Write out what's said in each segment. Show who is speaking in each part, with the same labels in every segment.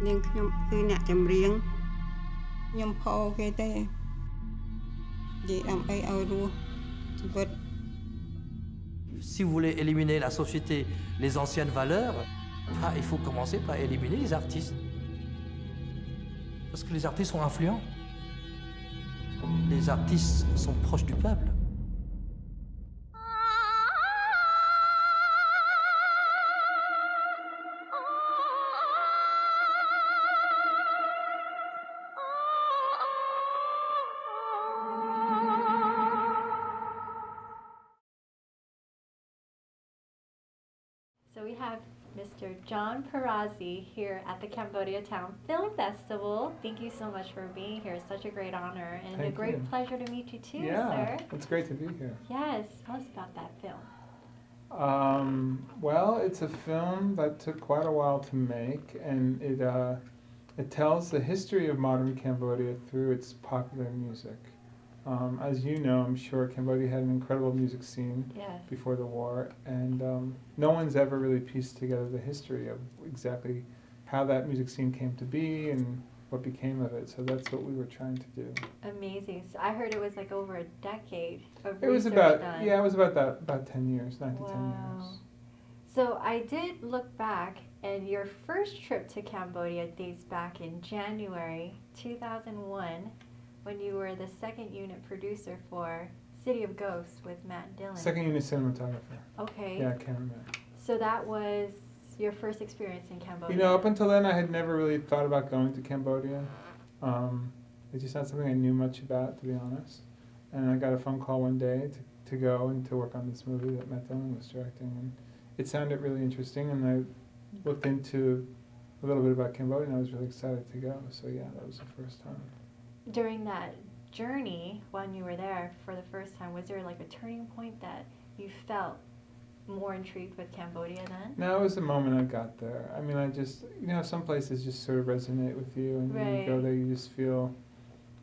Speaker 1: នាងខ្ញុំគឺអ្នកចម្រៀងខ្ញុំផោគេទេនិយាយដើម្បីឲ្យរស់ជីវិត
Speaker 2: Si vous voulez éliminer la société, les anciennes valeurs, il faut commencer par éliminer les artistes. Parce que les artistes sont influents. Les artistes sont proches du peuple.
Speaker 3: So we have Mr. John Pirozzi here at the Cambodia Town Film Festival. Thank you so much for being here. It's such a great honor and
Speaker 4: Thank
Speaker 3: a great
Speaker 4: you.
Speaker 3: pleasure to meet you too,
Speaker 4: Yeah,
Speaker 3: sir.
Speaker 4: it's great to be here.
Speaker 3: Yes, tell us about that film.
Speaker 4: Well, it's a film that took quite a while to make, and it tells the history of modern Cambodia through its popular music. As you know, I'm sure Cambodia had an incredible music scene
Speaker 3: Yes.
Speaker 4: before the war, and no one's ever really pieced together the history of exactly how that music scene came to be and what became of it. So that's what we were trying to do.
Speaker 3: Amazing. So I heard it was like over a decade of
Speaker 4: It was
Speaker 3: research
Speaker 4: about
Speaker 3: done.
Speaker 4: yeah, it was about 10 years, 9 to 10
Speaker 3: Wow.
Speaker 4: years.
Speaker 3: So I did look back, and your first trip to Cambodia dates back in January 2001, when you were the second unit producer for City of Ghosts with Matt Dillon.
Speaker 4: Second unit cinematographer.
Speaker 3: Okay.
Speaker 4: Yeah, cameraman.
Speaker 3: So that was your first experience in Cambodia.
Speaker 4: You know, up until then, I had never really thought about going to Cambodia. It's just not something I knew much about, to be honest. And I got a phone call one day to go and to work on this movie that Matt Dillon was directing. And it sounded really interesting, and I looked into a little bit about Cambodia, and I was really excited to go. So yeah, that was the first time.
Speaker 3: During that journey, when you were there for the first time, was there like a turning point that you felt more intrigued with Cambodia then?
Speaker 4: No, it was the moment I got there. I mean, I just, you know, some places just sort of resonate with you, and when you go
Speaker 3: Right.
Speaker 4: there, you just feel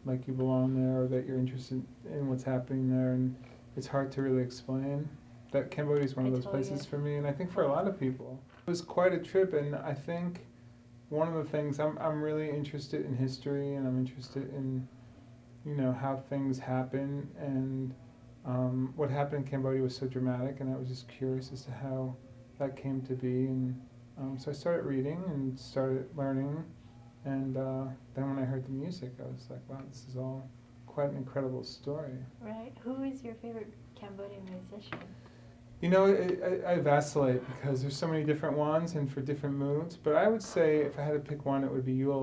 Speaker 4: like you belong there, or that you're interested in what's happening there, and it's hard to really explain. That Cambodia is one of
Speaker 3: I
Speaker 4: those
Speaker 3: totally
Speaker 4: places
Speaker 3: get
Speaker 4: for me, and I think for a lot of people. It was quite a trip, and I think one of the things, I'm really interested in history, and I'm interested in, you know, how things happen, and what happened in Cambodia was so dramatic, and I was just curious as to how that came to be, and so I started reading and started learning, and then when I heard the music, I was like, wow, this is all quite an incredible story.
Speaker 3: Right. Who is your favorite Cambodian musician?
Speaker 4: You know, I vacillate because there's so many different ones and for different moods, but I would say if I had to pick one, it would be Yul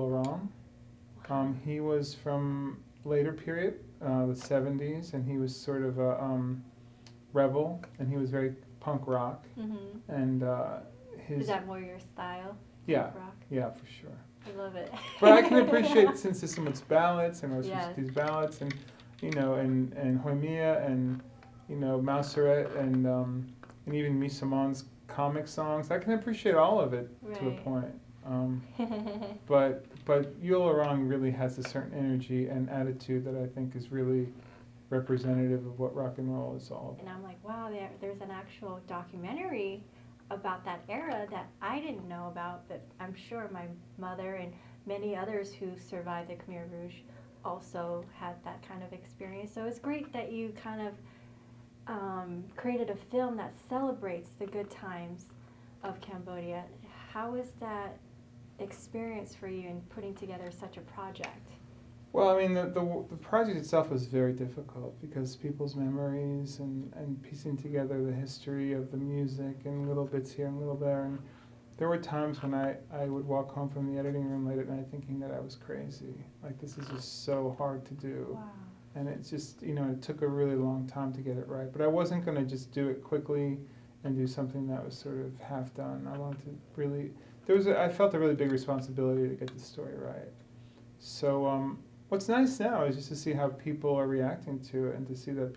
Speaker 4: Orong. He was from later period, the 70s, and he was sort of a rebel, and he was very punk rock.
Speaker 3: Mm-hmm.
Speaker 4: And
Speaker 3: Is that more your style?
Speaker 4: Yeah,
Speaker 3: Rock?
Speaker 4: yeah, for sure.
Speaker 3: I love it.
Speaker 4: But I can appreciate, since there's so much ballads, and
Speaker 3: Yes.
Speaker 4: these ballads, and you know, and Hoimia, and you know, Mauseret, and even Misamon's comic songs. I can appreciate all of it to a
Speaker 3: Right.
Speaker 4: point. But Yul Orong really has a certain energy and attitude that I think is really representative of what rock and roll is all about.
Speaker 3: And I'm like, wow, there's an actual documentary about that era that I didn't know about, but I'm sure my mother and many others who survived the Khmer Rouge also had that kind of experience. So it's great that you kind of created a film that celebrates the good times of Cambodia. How was that experience for you in putting together such a project?
Speaker 4: Well, I mean, the project itself was very difficult because people's memories and piecing together the history of the music and little bits here and little there. And there were times when I would walk home from the editing room late at night thinking that I was crazy. Like, this is just so hard to do.
Speaker 3: Wow.
Speaker 4: And it's just, you know, it took a really long time to get it right. But I wasn't going to just do it quickly and do something that was sort of half done. I wanted to really, I felt a really big responsibility to get the story right. So what's nice now is just to see how people are reacting to it, and to see that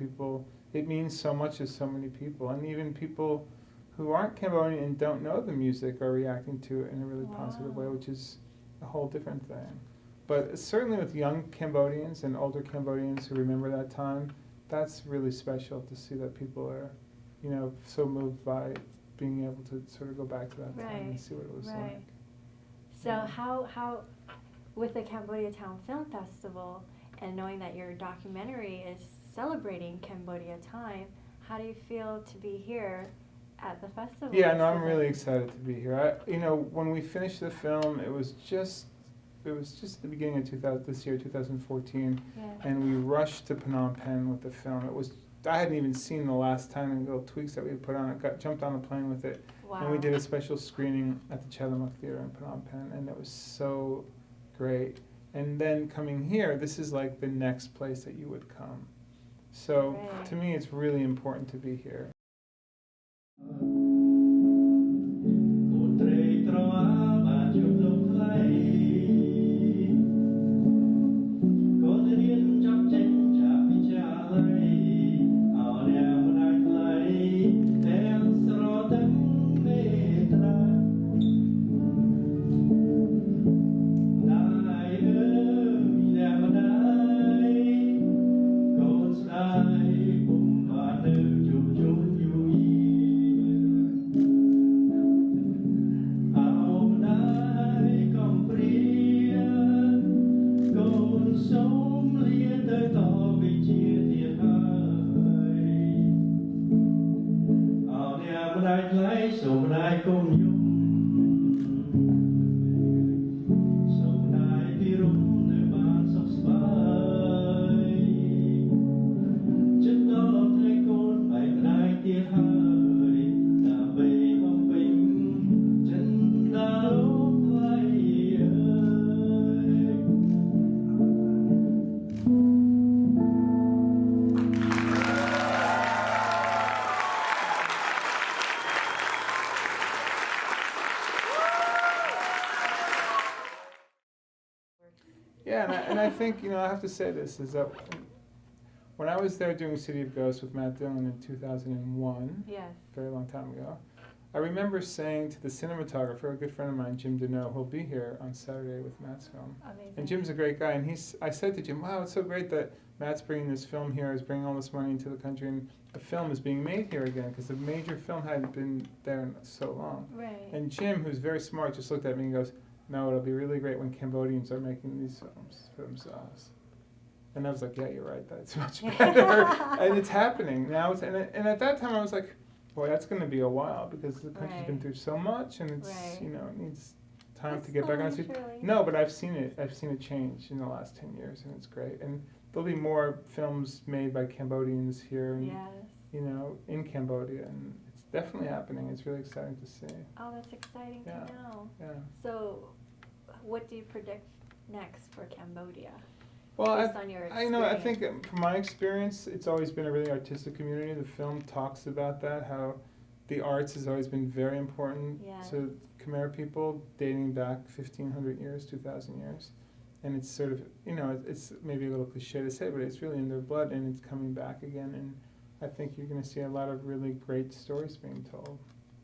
Speaker 4: it means so much to so many people. And even people who aren't Cambodian and don't know the music are reacting to it in a really positive way, which is a whole different thing. But certainly with young Cambodians and older Cambodians who remember that time, that's really special to see that people are, you know, so moved by being able to sort of go back to that time and see what it was like.
Speaker 3: So how, with the Cambodia Town Film Festival, and knowing that your documentary is celebrating Cambodia time, how do you feel to be here at the festival?
Speaker 4: Yeah, no, I'm really excited to be here. When we finished the film, it was just the beginning of 2014,
Speaker 3: Yeah.
Speaker 4: and we rushed to Phnom Penh with the film. I hadn't even seen the last time and little tweaks that we had put on it. Jumped on the plane with it,
Speaker 3: Wow.
Speaker 4: and we did a special screening at the Chalamuk Theater in Phnom Penh, and it was so great. And then coming here, this is like the next place that you would come. So
Speaker 3: Right.
Speaker 4: to me, it's really important to be here. Yeah, and I think, I have to say this, is that when I was there doing City of Ghosts with Matt Dillon in 2001,
Speaker 3: Yes.
Speaker 4: a very long time ago, I remember saying to the cinematographer, a good friend of mine, Jim Deneau, who'll be here on Saturday with Matt's film.
Speaker 3: Amazing.
Speaker 4: And Jim's a great guy, and I said to Jim, wow, it's so great that Matt's bringing this film here, is bringing all this money into the country, and a film is being made here again, because the major film hadn't been there in so long.
Speaker 3: Right.
Speaker 4: And Jim, who's very smart, just looked at me and goes, no, it'll be really great when Cambodians are making these films for themselves. And I was like, yeah, you're right, that's much better. And it's happening now. And at that time I was like, boy, that's going to be a while, because the country's been through so much, and it's,
Speaker 3: Right.
Speaker 4: it needs time
Speaker 3: It's
Speaker 4: to get back on its
Speaker 3: slowly,
Speaker 4: feet.
Speaker 3: surely.
Speaker 4: No, but I've seen it change in the last 10 years, and it's great. And there'll be more films made by Cambodians here, and,
Speaker 3: Yes.
Speaker 4: in Cambodia, and it's definitely happening. It's really exciting to see.
Speaker 3: Oh, that's exciting
Speaker 4: Yeah.
Speaker 3: to know.
Speaker 4: Yeah.
Speaker 3: So, what do you predict next for Cambodia?
Speaker 4: Well,
Speaker 3: Based on your
Speaker 4: I think from my experience, it's always been a really artistic community. The film talks about that, how the arts has always been very important
Speaker 3: Yes.
Speaker 4: to Khmer people, dating back 1,500 years, 2,000 years. And it's sort of, it's maybe a little cliche to say, but it's really in their blood, and it's coming back again. And I think you're going to see a lot of really great stories being told.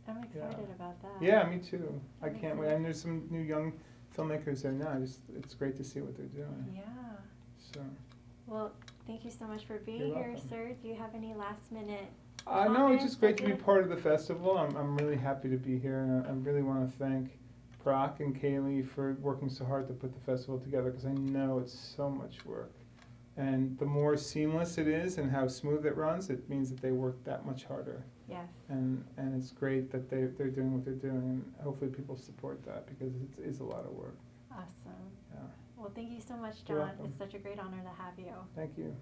Speaker 3: I'm excited about that.
Speaker 4: Yeah, me too. I
Speaker 3: That
Speaker 4: can't
Speaker 3: makes
Speaker 4: wait. And there's some new young filmmakers there now. It's great to see what they're doing.
Speaker 3: Yeah.
Speaker 4: So.
Speaker 3: Well, thank you so much for being
Speaker 4: You're
Speaker 3: here,
Speaker 4: welcome.
Speaker 3: sir. Do you have any last minute?
Speaker 4: No, it's just great to be
Speaker 3: comments?
Speaker 4: part of the festival. I'm really happy to be here, and I really want to thank Brock and Kaylee for working so hard to put the festival together, because I know it's so much work. And the more seamless it is and how smooth it runs, it means that they work that much harder.
Speaker 3: Yes.
Speaker 4: And it's great that they're doing what they're doing, and hopefully people support that, because it is a lot of work.
Speaker 3: Awesome.
Speaker 4: Yeah.
Speaker 3: Well, thank you so much,
Speaker 4: You're
Speaker 3: John.
Speaker 4: welcome.
Speaker 3: It's such a great honor to have you.
Speaker 4: Thank you.